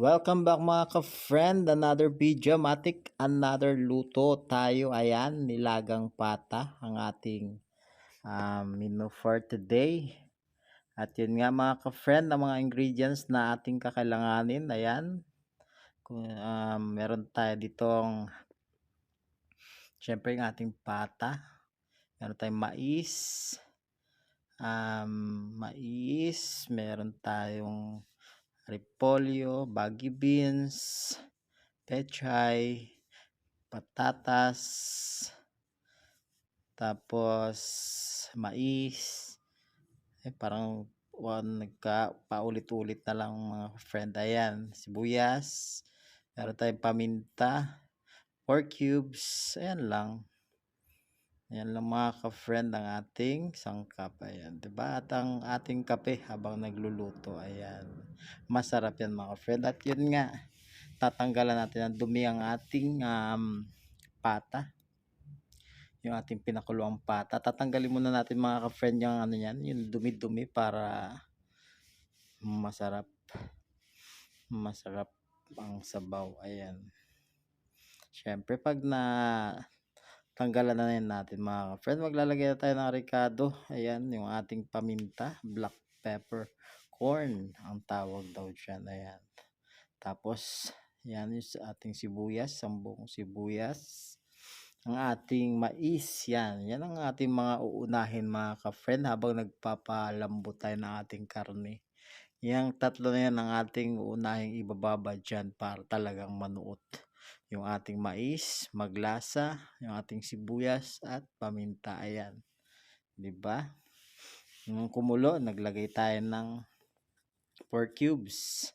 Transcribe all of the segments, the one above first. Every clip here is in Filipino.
Welcome back mga ka-friend, another video, another luto tayo. Ayan, nilagang pata ang ating menu for today. At yun nga mga ka-friend, ang mga ingredients na ating kakailanganin. Ayan, meron tayo ditong, syempre yung ating pata. Meron tayong meron tayong repolyo, baggy beans, pechay, patatas, tapos mais. Parang paulit-ulit na lang mga friend. Ayan, sibuyas, meron tayong paminta, 4 cubes, ayan lang. Ayan lang mga ka-friend ang ating sangkap. Ayan, diba? At ang ating kape habang nagluluto. Ayan, masarap yan mga ka-friend. At yun nga, tatanggalan natin ang dumi ang ating pata, yung ating pinakuluang pata. Tatanggalin muna natin mga ka-friend yung ano yan, yung dumi-dumi para masarap ang sabaw. Ayan, syempre pag na tanggalan na yan natin mga ka-friend, maglalagay na tayo ng ricado. Ayan, yung ating paminta, black pepper corn ang tawag daw dyan. Ayan, tapos yan yung ating sibuyas, buong sibuyas, ang ating mais. Yan ang ating mga uunahin mga ka-friend habang nagpapalambot tayo ng ating karne. Yang tatlo na yan ang ating uunahing ibababa dyan para talagang manuot. Yung ating mais, maglasa, yung ating sibuyas at paminta. Ayan, diba? Nung kumulo, naglagay tayo ng 4 cubes.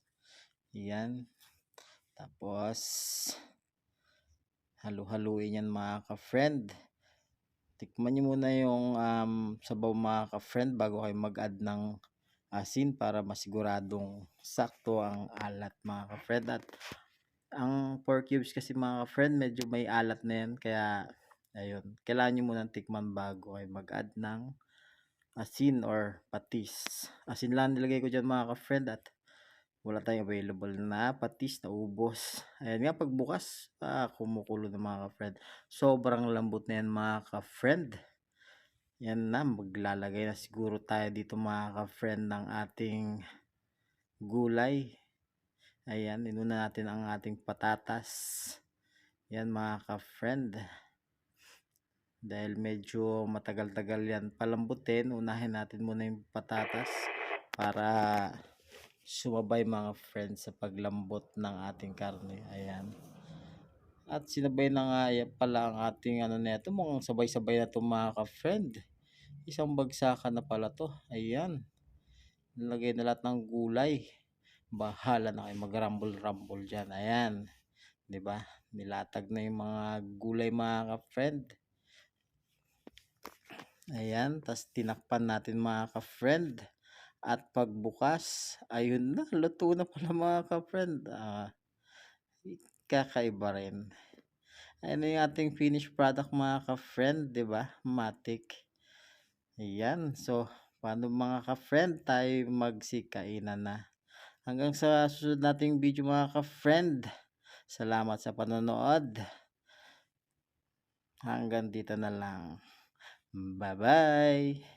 Ayan, tapos halu-haluin yan mga ka-friend. Tikman nyo muna yung sabaw mga ka-friend bago kayo mag-add ng asin para masiguradong sakto ang alat mga ka-friend. At ang 4 cubes kasi mga ka-friend, medyo may alat na yan, kaya ayun, kailangan nyo muna tikman bago kayo mag-add ng asin or patis. Asin lang nilagay ko dyan mga ka-friend at wala tayong available na patis, na ubos. Ayan nga, pagbukas kumukulo na mga ka-friend. Sobrang lambot na yan mga ka-friend. Yan na, maglalagay na siguro tayo dito mga ka-friend ng ating gulay. Ayan, inuna natin ang ating patatas. Yan mga ka-friend, dahil medyo matagal-tagal yan palambutin, unahin natin muna yung patatas para sumabay mga friends sa paglambot ng ating karne. Ayan, at sinabay na nga pala ang ating ano neto, mukhang sabay-sabay na to mga ka-friend. Isang bagsakan na pala to. Ayan, nilagay na lahat ng gulay. Bahala na kayo mag-rumble dyan. Ayan, diba? Nilatag na yung mga gulay mga ka-friend. Ayan, tas tinakpan natin mga ka-friend. At pagbukas, ayun na, luto na pala mga ka-friend. Kakaiba rin. Ayan na yung ating finished product mga ka-friend, diba? Matik. Ayan, so paano mga ka-friend tayo magsikainan na. Hanggang sa susunod nating video mga ka-friend. Salamat sa panonood. Hanggang dito na lang. Bye-bye.